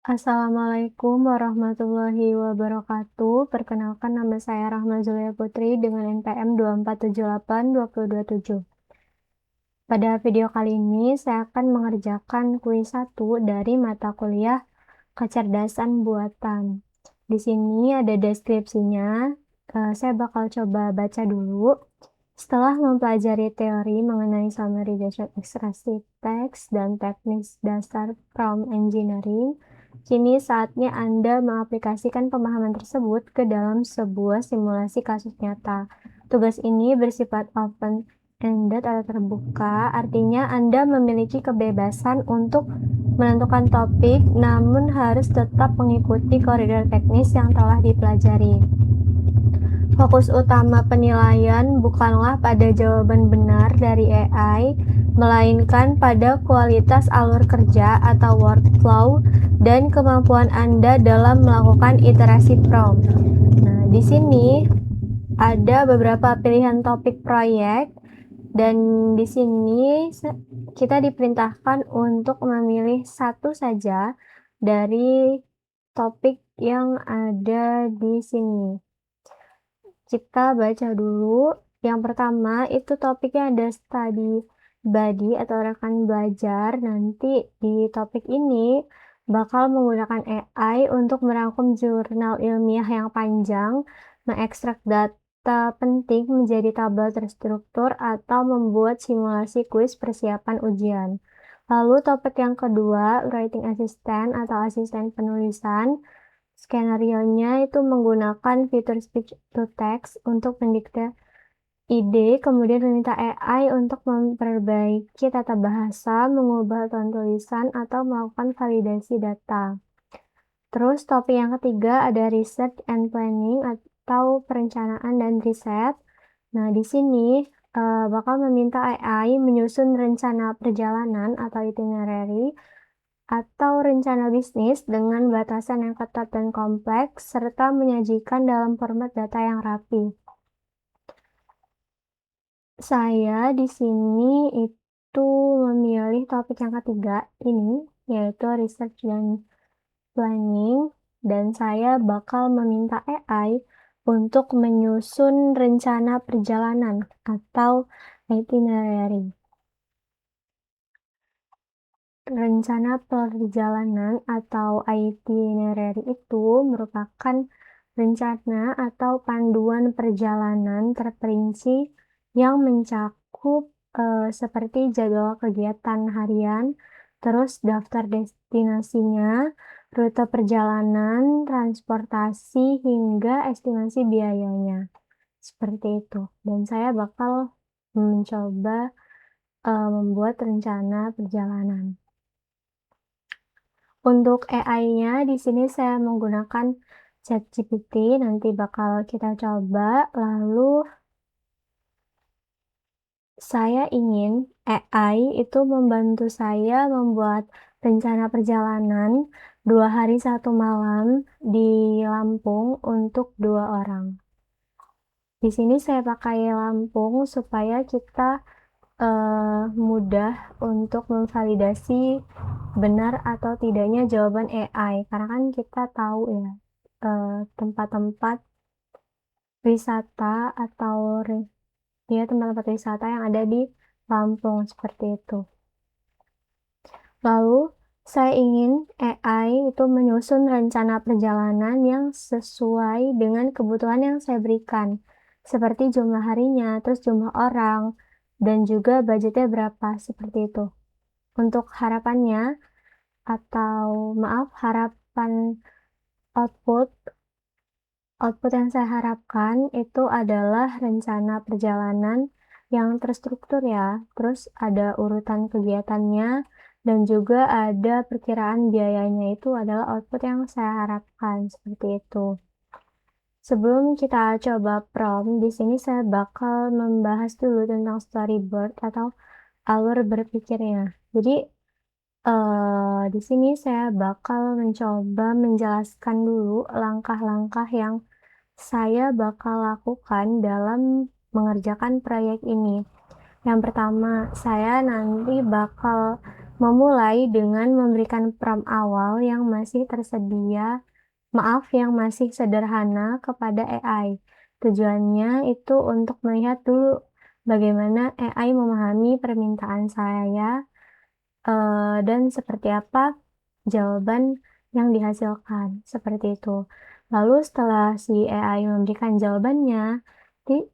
Assalamualaikum warahmatullahi wabarakatuh. Perkenalkan nama saya Rahma Zulia Putri dengan NPM 24782027. Pada video kali ini saya akan mengerjakan kuis 1 dari mata kuliah Kecerdasan Buatan. Di sini ada deskripsinya. Saya bakal coba baca dulu. Setelah mempelajari teori mengenai summarization ekstraksi teks dan teknik dasar prompt engineering, kini saatnya Anda mengaplikasikan pemahaman tersebut ke dalam sebuah simulasi kasus nyata. Tugas ini bersifat open-ended atau terbuka, artinya Anda memiliki kebebasan untuk menentukan topik, namun harus tetap mengikuti koridor teknis yang telah dipelajari. Fokus utama penilaian bukanlah pada jawaban benar dari AI, melainkan pada kualitas alur kerja atau workflow dan kemampuan Anda dalam melakukan iterasi prompt. Nah, di sini ada beberapa pilihan topik proyek dan di sini kita diperintahkan untuk memilih satu saja dari topik yang ada di sini. Kita baca dulu. Yang pertama itu topiknya ada study buddy atau rekan belajar. Nanti di topik ini bakal menggunakan AI untuk merangkum jurnal ilmiah yang panjang, mengekstrak data penting menjadi tabel terstruktur, atau membuat simulasi kuis persiapan ujian. Lalu topik yang kedua, writing assistant atau asisten penulisan. Skenario-nya itu menggunakan fitur speech to text untuk mendikte ide, kemudian meminta AI untuk memperbaiki tata bahasa, mengubah tone tulisan, atau melakukan validasi data. Terus topik yang ketiga ada research and planning atau perencanaan dan riset. Nah, di sini bakal meminta AI menyusun rencana perjalanan atau itinerary atau rencana bisnis dengan batasan yang ketat dan kompleks, serta menyajikan dalam format data yang rapi. Saya di sini itu memilih topik yang ketiga ini, yaitu research dan planning, dan saya bakal meminta AI untuk menyusun rencana perjalanan atau itinerary. Rencana perjalanan atau itinerary itu merupakan rencana atau panduan perjalanan terperinci yang mencakup seperti jadwal kegiatan harian, terus daftar destinasinya, rute perjalanan, transportasi, hingga estimasi biayanya. Seperti itu. Dan saya bakal mencoba membuat rencana perjalanan. Untuk AI-nya di sini saya menggunakan ChatGPT, nanti bakal kita coba. Lalu saya ingin AI itu membantu saya membuat rencana perjalanan 2 hari 1 malam di Lampung untuk 2 orang. Di sini saya pakai Lampung supaya kita mudah untuk memvalidasi benar atau tidaknya jawaban AI, karena kan kita tahu ya tempat-tempat wisata atau tempat-tempat wisata yang ada di Lampung seperti itu. Lalu saya ingin AI itu menyusun rencana perjalanan yang sesuai dengan kebutuhan yang saya berikan, seperti jumlah harinya, terus jumlah orang, dan juga budgetnya berapa, seperti itu. Untuk harapannya, harapan output yang saya harapkan itu adalah rencana perjalanan yang terstruktur ya, terus ada urutan kegiatannya, dan juga ada perkiraan biayanya. Itu adalah output yang saya harapkan, seperti itu. Sebelum kita coba prompt, di sini saya bakal membahas dulu tentang storyboard atau alur berpikirnya. Jadi di sini saya bakal mencoba menjelaskan dulu langkah-langkah yang saya bakal lakukan dalam mengerjakan proyek ini. Yang pertama, saya nanti bakal Memulai dengan memberikan prompt awal yang masih yang masih sederhana kepada AI. Tujuannya itu untuk melihat dulu bagaimana AI memahami permintaan saya, dan seperti apa jawaban yang dihasilkan, seperti itu. Lalu setelah si AI memberikan jawabannya,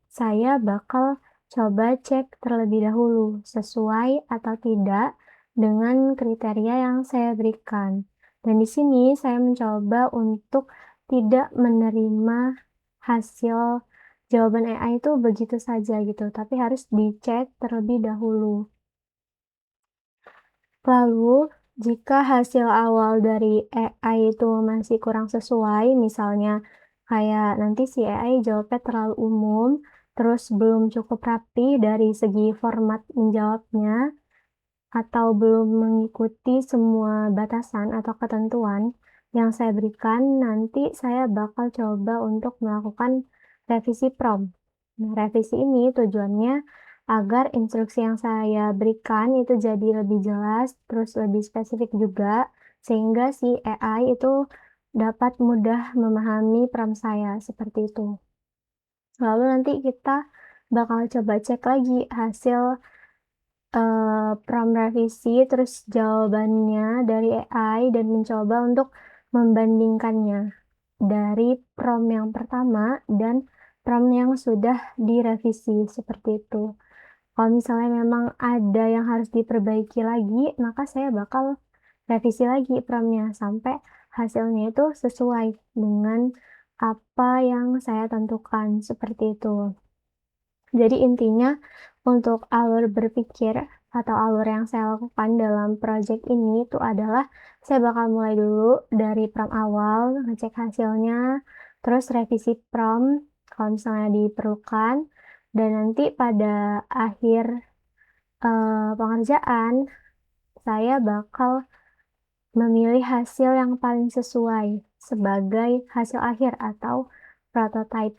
saya bakal coba cek terlebih dahulu sesuai atau tidak dengan kriteria yang saya berikan. Dan di sini saya mencoba untuk tidak menerima hasil jawaban AI itu begitu saja gitu, tapi harus dicek terlebih dahulu. Lalu, jika hasil awal dari AI itu masih kurang sesuai, misalnya kayak nanti si AI jawabnya terlalu umum, terus belum cukup rapi dari segi format menjawabnya, atau belum mengikuti semua batasan atau ketentuan yang saya berikan, nanti saya bakal coba untuk melakukan revisi prompt. Nah, revisi ini tujuannya agar instruksi yang saya berikan itu jadi lebih jelas, terus lebih spesifik juga, sehingga si AI itu dapat mudah memahami prompt saya, seperti itu. Lalu nanti kita bakal coba cek lagi hasil prompt revisi, terus jawabannya dari AI dan mencoba untuk membandingkannya dari prompt yang pertama dan prompt yang sudah direvisi, seperti itu. Kalau misalnya memang ada yang harus diperbaiki lagi, maka saya bakal revisi lagi prompt-nya sampai hasilnya itu sesuai dengan apa yang saya tentukan, seperti itu. Jadi intinya untuk alur berpikir atau alur yang saya lakukan dalam project ini itu adalah saya bakal mulai dulu dari prompt awal, ngecek hasilnya, terus revisi prompt kalau misalnya diperlukan, dan nanti pada akhir pengerjaan saya bakal memilih hasil yang paling sesuai sebagai hasil akhir atau prototype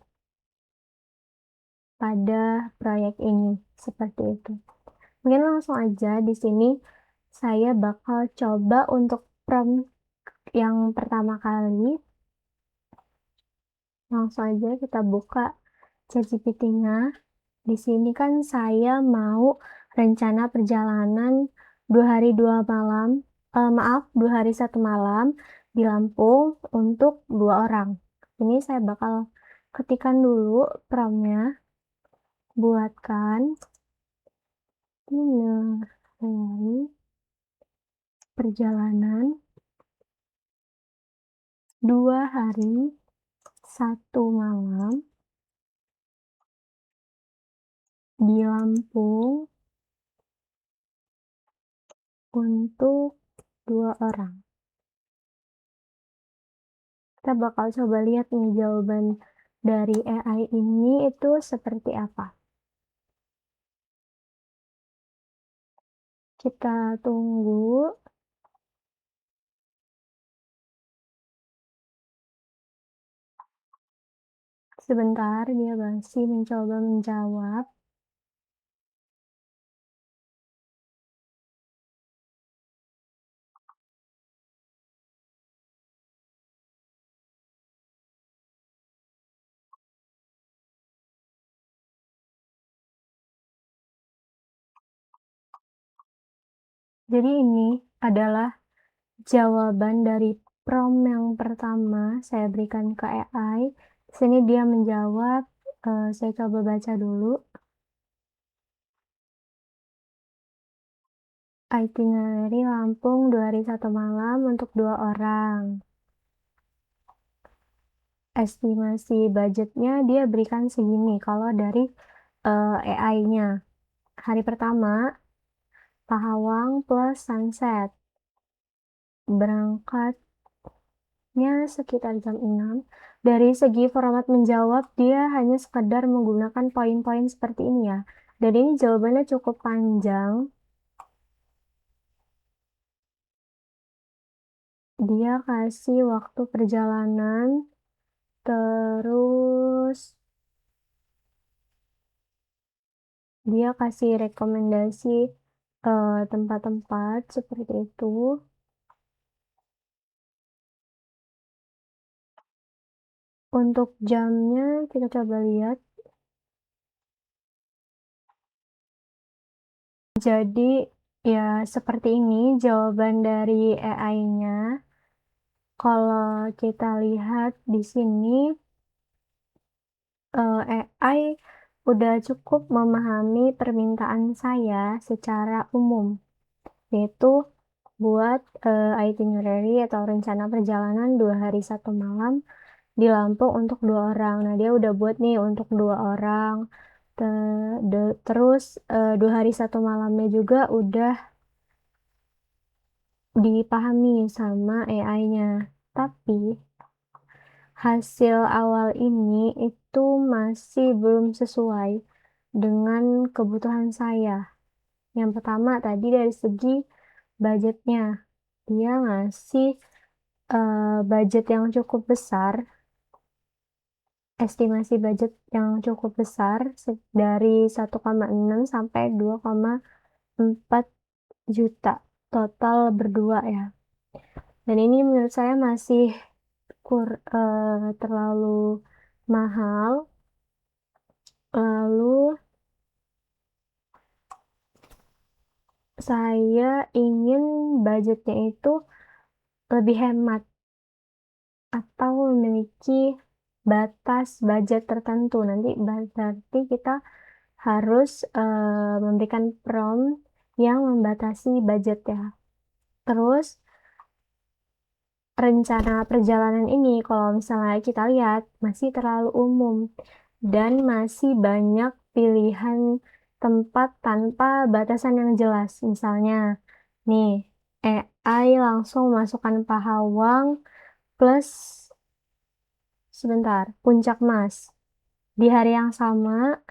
pada proyek ini, seperti itu. Mungkin langsung aja di sini saya bakal coba untuk prompt yang pertama kali. Langsung aja kita buka ChatGPT-nya. Di sini kan saya mau rencana perjalanan 2 hari 2 malam, 2 hari 1 malam di Lampung untuk 2 orang. Ini saya bakal ketikkan dulu prompt-nya, buatkan itinerary perjalanan 2 hari 1 malam di Lampung untuk 2 orang. Kita bakal coba lihat nih jawaban dari AI ini itu seperti apa. Kita tunggu sebentar, dia masih mencoba menjawab. Jadi ini adalah jawaban dari prompt yang pertama saya berikan ke AI. Di sini dia menjawab, saya coba baca dulu. Itinerary Lampung 2 hari 1 malam untuk 2 orang. Estimasi budgetnya dia berikan segini kalau dari AI-nya. Hari pertama, Pahawang plus Sunset. Berangkatnya sekitar jam 6. Dari segi format menjawab, dia hanya sekedar menggunakan poin-poin seperti ini ya. Dan ini jawabannya cukup panjang. Dia kasih waktu perjalanan, terus dia kasih rekomendasi tempat-tempat seperti itu. Untuk jamnya kita coba lihat. Jadi ya seperti ini jawaban dari AI-nya. Kalau kita lihat di sini, AI udah cukup memahami permintaan saya secara umum, yaitu buat, itinerary atau rencana perjalanan 2 hari 1 malam di Lampung untuk 2 orang. Nah, dia udah buat nih untuk 2 orang, te terus, 2 hari 1 malamnya juga udah dipahami sama AI-nya. Tapi hasil awal ini itu masih belum sesuai dengan kebutuhan saya. Yang pertama tadi dari segi budgetnya, dia ngasih, budget yang cukup besar, estimasi budget yang cukup besar dari 1,6 sampai 2,4 juta total berdua ya. Dan ini menurut saya masih terlalu mahal. Lalu saya ingin budgetnya itu lebih hemat atau memiliki batas budget tertentu. Nanti berarti kita harus, memberikan prompt yang membatasi budget ya. Terus rencana perjalanan ini kalau misalnya kita lihat masih terlalu umum dan masih banyak pilihan tempat tanpa batasan yang jelas. Misalnya nih, AI langsung masukkan Pahawang plus sebentar, Puncak Mas di hari yang sama,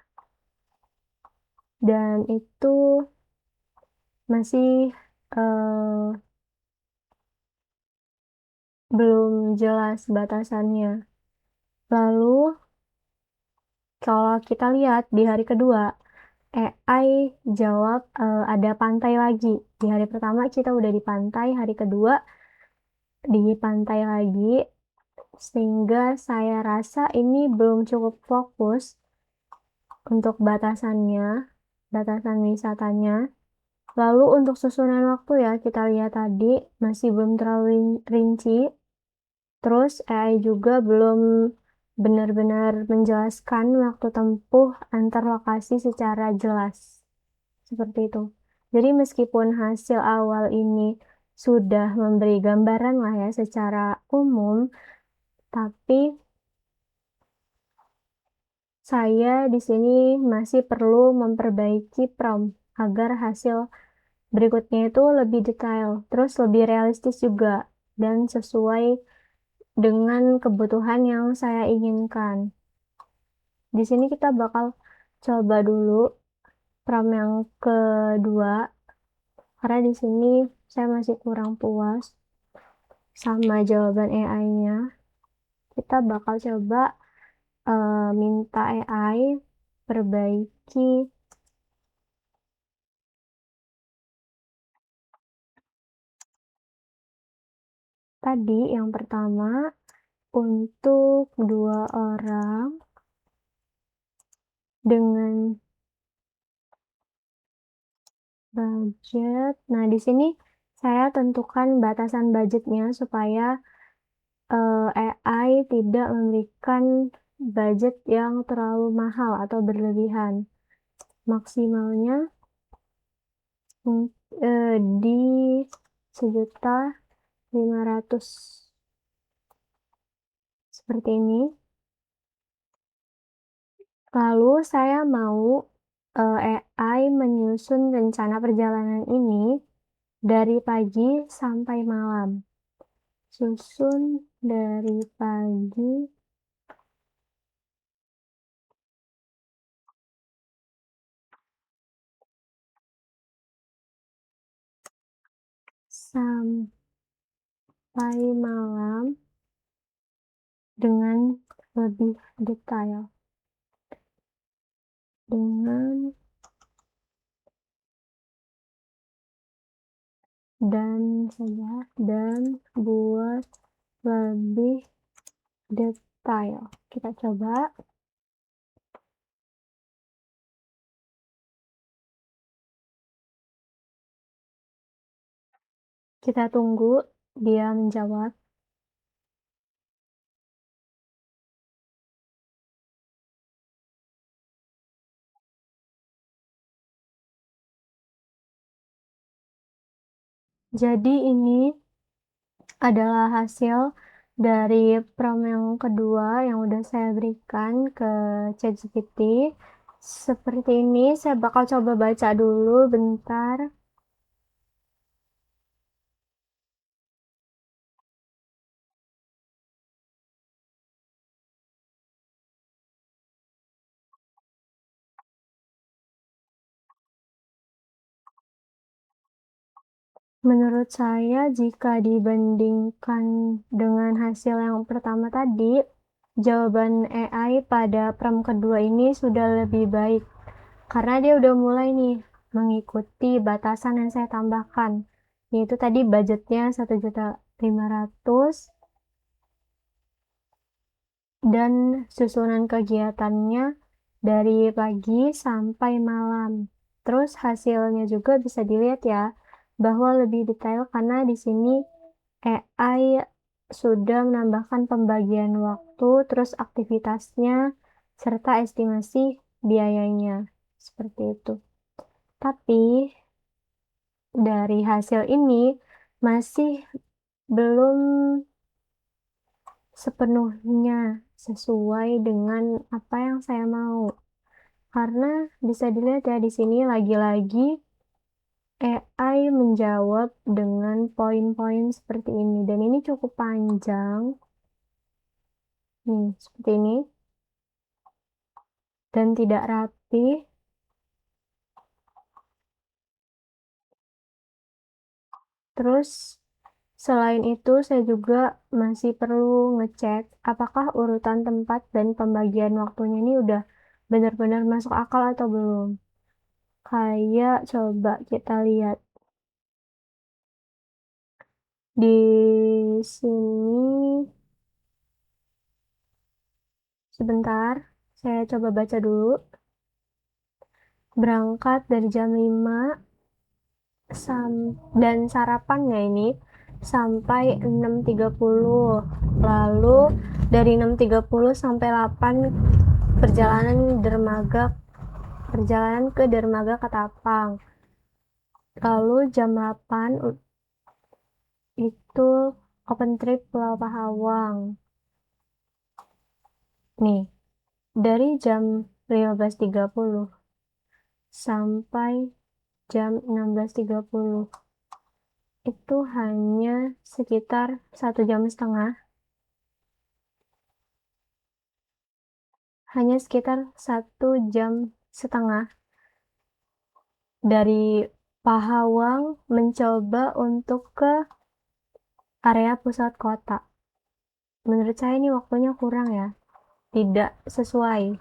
dan itu masih, eee, belum jelas batasannya. Lalu kalau kita lihat di hari kedua, AI jawab, ada pantai lagi. Di hari pertama kita udah di pantai, hari kedua di pantai lagi, sehingga saya rasa ini belum cukup fokus untuk batasannya, batasan wisatanya. Lalu untuk susunan waktu ya, kita lihat tadi masih belum terlalu rinci. Terus AI juga belum benar-benar menjelaskan waktu tempuh antar lokasi secara jelas. Seperti itu. Jadi meskipun hasil awal ini sudah memberi gambaran lah ya secara umum, tapi saya di sini masih perlu memperbaiki prompt agar hasil berikutnya itu lebih detail, terus lebih realistis juga, dan sesuai dengan kebutuhan yang saya inginkan. Di sini kita bakal coba dulu prompt yang kedua, karena di sini saya masih kurang puas sama jawaban AI-nya. Kita bakal coba minta AI perbaiki tadi yang pertama untuk 2 orang dengan budget. Nah, di sini saya tentukan batasan budgetnya supaya, AI tidak memberikan budget yang terlalu mahal atau berlebihan. Maksimalnya di 1.500.000 seperti ini. Lalu saya mau, AI menyusun rencana perjalanan ini dari pagi sampai malam. Susun dari pagi sampai malam dengan lebih detail. Dengan dan buat lebih detail. Kita coba. Kita tunggu dia menjawab. Jadi ini adalah hasil dari prompt yang kedua yang udah saya berikan ke ChatGPT. Seperti ini, saya bakal coba baca dulu bentar. Menurut saya, jika dibandingkan dengan hasil yang pertama tadi, jawaban AI pada prompt kedua ini sudah lebih baik. Karena dia udah mulai nih mengikuti batasan yang saya tambahkan. Yaitu tadi budgetnya 1.500.000 dan susunan kegiatannya dari pagi sampai malam. Terus hasilnya juga bisa dilihat ya, bahwa lebih detail karena di sini AI sudah menambahkan pembagian waktu, terus aktivitasnya, serta estimasi biayanya. Seperti itu. Tapi dari hasil ini masih belum sepenuhnya sesuai dengan apa yang saya mau. Karena bisa dilihat ya di sini lagi-lagi AI menjawab dengan poin-poin seperti ini dan ini cukup panjang. Nih, seperti ini. Dan tidak rapi. Terus selain itu saya juga masih perlu ngecek apakah urutan tempat dan pembagian waktunya ini udah benar-benar masuk akal atau belum. Kayak coba kita lihat di sini sebentar, saya coba baca dulu. Berangkat dari jam 5 dan sarapannya ini sampai 6.30. Lalu dari 6.30 sampai 8 perjalanan ke dermaga Ketapang. Lalu jam 8 itu open trip Pulau Pahawang. Nih, dari jam 15.30 sampai jam 16.30 itu hanya sekitar 1,5 jam. Hanya sekitar 1,5 jam dari Pahawang mencoba untuk ke area pusat kota. Menurut saya ini waktunya kurang ya, tidak sesuai.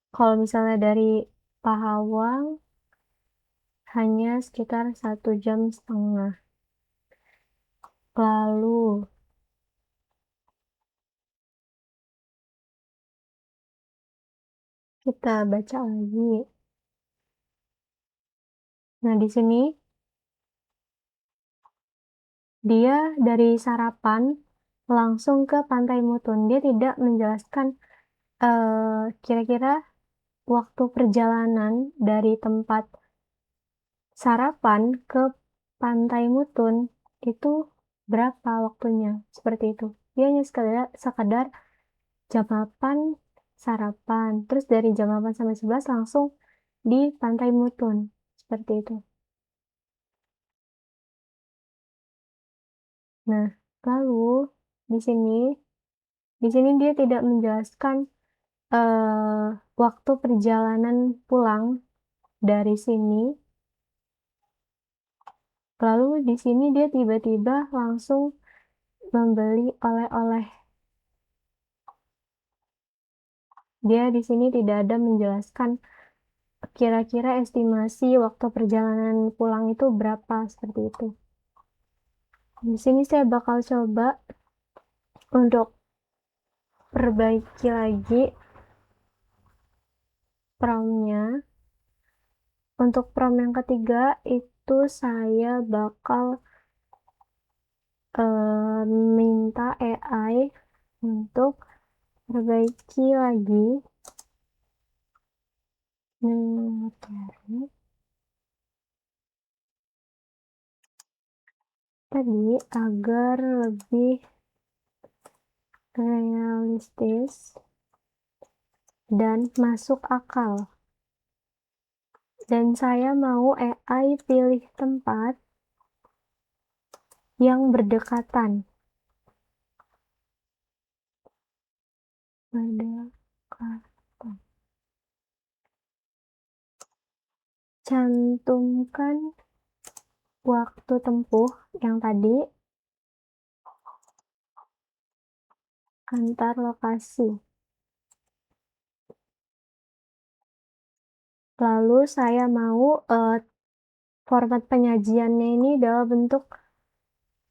Kalau misalnya dari Pahawang hanya sekitar 1,5 jam. Lalu kita baca lagi. Nah, di sini dia dari sarapan langsung ke Pantai Mutun. Dia tidak menjelaskan kira-kira waktu perjalanan dari tempat sarapan ke Pantai Mutun itu berapa waktunya, seperti itu. Dia hanya sekadar jam 8 sarapan, terus dari jam 8 sampai 11 langsung di Pantai Mutun, seperti itu. Nah, lalu di sini dia tidak menjelaskan waktu perjalanan pulang dari sini. Lalu di sini dia tiba-tiba langsung membeli oleh-oleh. Dia di sini tidak ada menjelaskan kira-kira estimasi waktu perjalanan pulang itu berapa, seperti itu. Di sini saya bakal coba untuk perbaiki lagi promnya. Untuk prom yang ketiga itu saya bakal minta AI untuk perbaiki lagi materi tadi agar lebih realistis dan masuk akal. Dan saya mau AI pilih tempat yang berdekatan. Cantumkan waktu tempuh yang tadi antar lokasi. Lalu saya mau format penyajiannya ini dalam bentuk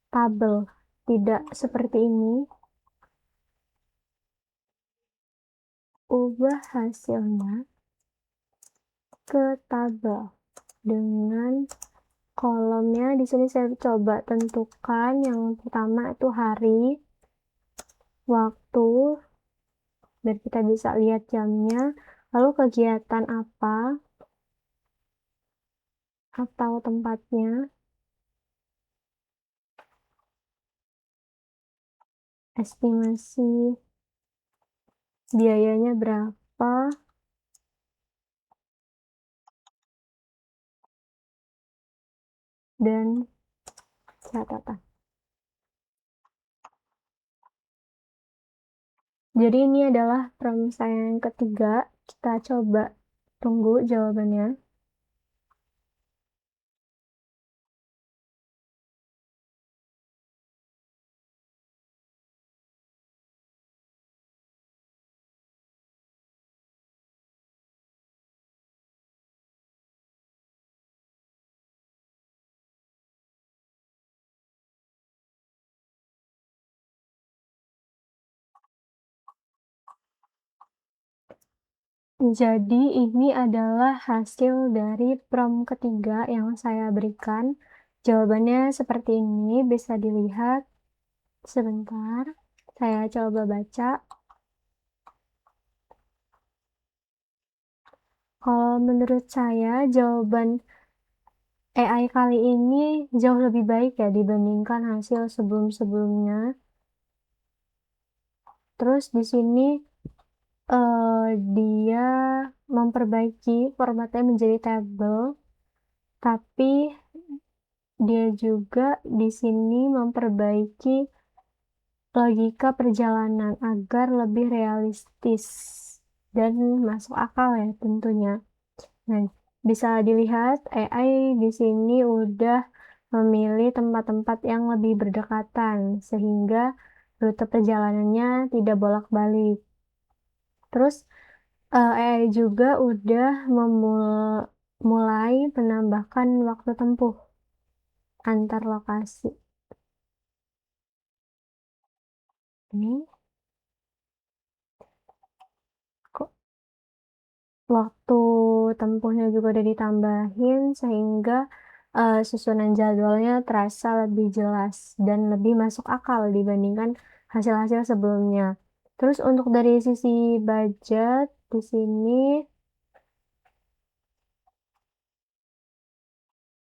tabel, tidak seperti ini. Ubah hasilnya ke tabel dengan kolomnya. Di sini saya coba tentukan yang pertama itu hari, waktu, biar kita bisa lihat jamnya, lalu kegiatan apa atau tempatnya, estimasi biayanya berapa, dan catatan. Jadi ini adalah prompt saya yang ketiga. Kita coba tunggu jawabannya. Jadi ini adalah hasil dari prompt ketiga yang saya berikan. Jawabannya seperti ini, bisa dilihat. Sebentar, saya coba baca. Kalau menurut saya, jawaban AI kali ini jauh lebih baik ya dibandingkan hasil sebelum-sebelumnya. Terus di sini dia memperbaiki formatnya menjadi tabel, tapi dia juga di sini memperbaiki logika perjalanan agar lebih realistis dan masuk akal ya tentunya. Nah, bisa dilihat AI di sini udah memilih tempat-tempat yang lebih berdekatan sehingga rute perjalanannya tidak bolak-balik. Terus AI juga udah mulai menambahkan waktu tempuh antar lokasi. Ini kok waktu tempuhnya juga udah ditambahin sehingga susunan jadwalnya terasa lebih jelas dan lebih masuk akal dibandingkan hasil-hasil sebelumnya. Terus untuk dari sisi budget di sini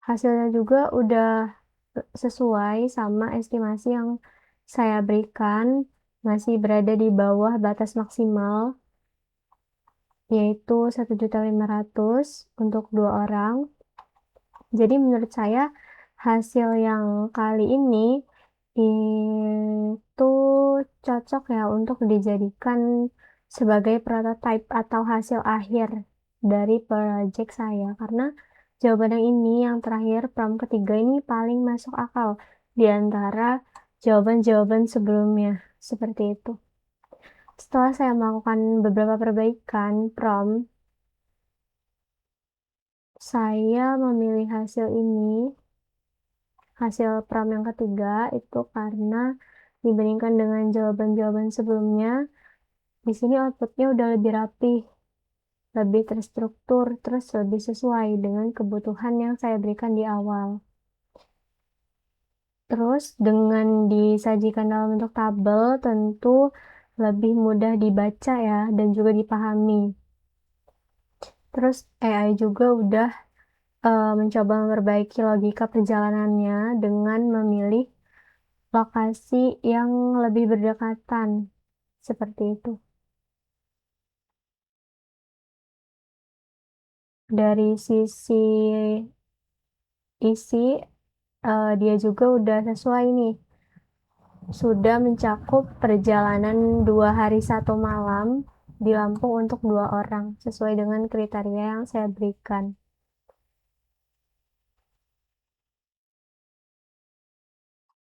hasilnya juga udah sesuai sama estimasi yang saya berikan, masih berada di bawah batas maksimal, yaitu 1.500.000 untuk 2 orang. Jadi menurut saya hasil yang kali ini itu cocok ya untuk dijadikan sebagai prototipe atau hasil akhir dari project saya, karena jawaban yang ini yang terakhir prompt ketiga ini paling masuk akal di antara jawaban-jawaban sebelumnya, seperti itu. Setelah saya melakukan beberapa perbaikan prompt, Saya memilih hasil ini, hasil prom yang ketiga, itu karena dibandingkan dengan jawaban-jawaban sebelumnya, di sini outputnya udah lebih rapih, lebih terstruktur, terus lebih sesuai dengan kebutuhan yang saya berikan di awal. Terus dengan disajikan dalam bentuk tabel, tentu lebih mudah dibaca ya, dan juga dipahami. Terus AI juga udah mencoba memperbaiki logika perjalanannya dengan memilih lokasi yang lebih berdekatan, seperti itu. Dari sisi isi, dia juga udah sesuai nih, sudah mencakup perjalanan 2 hari 1 malam di Lampung untuk 2 orang, sesuai dengan kriteria yang saya berikan.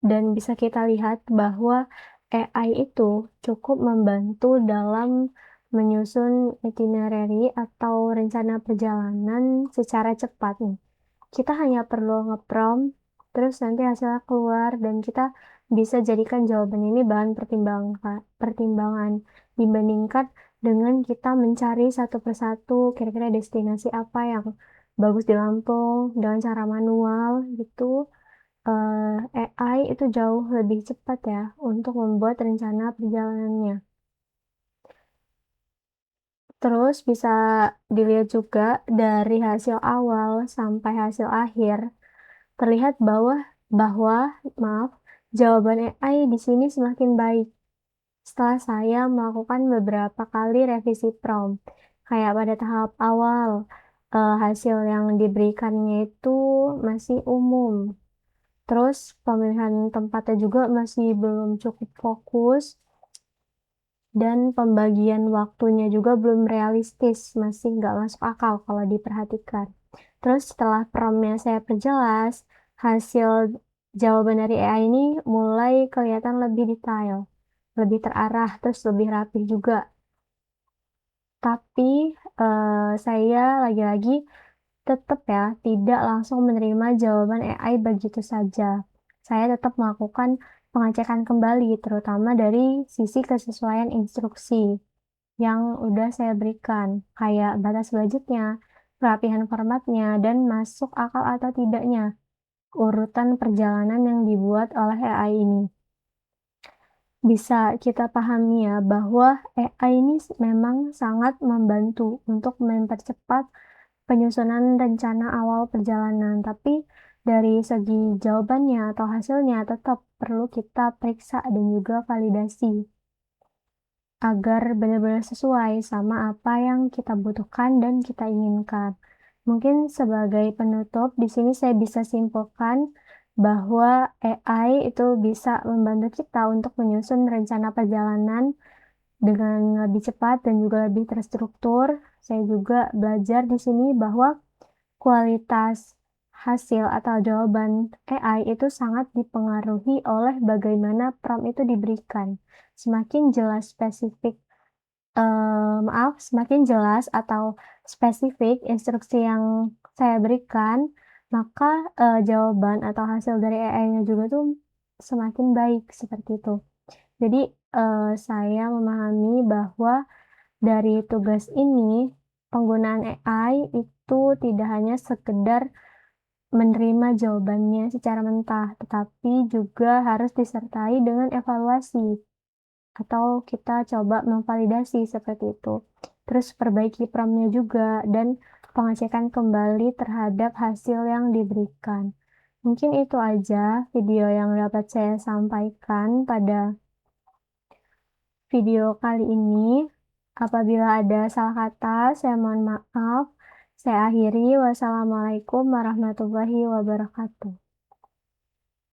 Dan bisa kita lihat bahwa AI itu cukup membantu dalam menyusun itinerary atau rencana perjalanan secara cepat nih. Kita hanya perlu nge-prompt, terus nanti hasilnya keluar dan kita bisa jadikan jawaban ini bahan pertimbangan dibandingkan dengan kita mencari satu persatu kira-kira destinasi apa yang bagus di Lampung dengan cara manual gitu. AI itu jauh lebih cepat ya untuk membuat rencana perjalanannya. Terus bisa dilihat juga dari hasil awal sampai hasil akhir, terlihat bahwa maaf, jawaban AI di sini semakin baik setelah saya melakukan beberapa kali revisi prompt. Kayak pada tahap awal, hasil yang diberikannya itu masih umum. Terus pemilihan tempatnya juga masih belum cukup fokus dan pembagian waktunya juga belum realistis, masih nggak masuk akal kalau diperhatikan. Terus setelah promptnya saya perjelas, hasil jawaban dari AI ini mulai kelihatan lebih detail, lebih terarah, terus lebih rapih juga. Tapi saya lagi-lagi tetap ya tidak langsung menerima jawaban AI begitu saja. Saya tetap melakukan pengecekan kembali, terutama dari sisi kesesuaian instruksi yang udah saya berikan, kayak batas budgetnya, kerapihan formatnya, dan masuk akal atau tidaknya urutan perjalanan yang dibuat oleh AI ini. Bisa kita pahami ya bahwa AI ini memang sangat membantu untuk mempercepat penyusunan rencana awal perjalanan, tapi dari segi jawabannya atau hasilnya tetap perlu kita periksa dan juga validasi agar benar-benar sesuai sama apa yang kita butuhkan dan kita inginkan. Mungkin sebagai penutup, di sini saya bisa simpulkan bahwa AI itu bisa membantu kita untuk menyusun rencana perjalanan dengan lebih cepat dan juga lebih terstruktur. Saya juga belajar di sini bahwa kualitas hasil atau jawaban AI itu sangat dipengaruhi oleh bagaimana prompt itu diberikan. Semakin jelas semakin jelas atau spesifik instruksi yang saya berikan, maka jawaban atau hasil dari AI-nya juga tuh semakin baik seperti itu. Jadi saya memahami bahwa dari tugas ini penggunaan AI itu tidak hanya sekedar menerima jawabannya secara mentah, tetapi juga harus disertai dengan evaluasi atau kita coba memvalidasi seperti itu. Terus perbaiki promptnya juga dan pengecekan kembali terhadap hasil yang diberikan. Mungkin itu aja video yang dapat saya sampaikan pada video kali ini. Apabila ada salah kata, saya mohon maaf. Saya akhiri. Wassalamualaikum warahmatullahi wabarakatuh.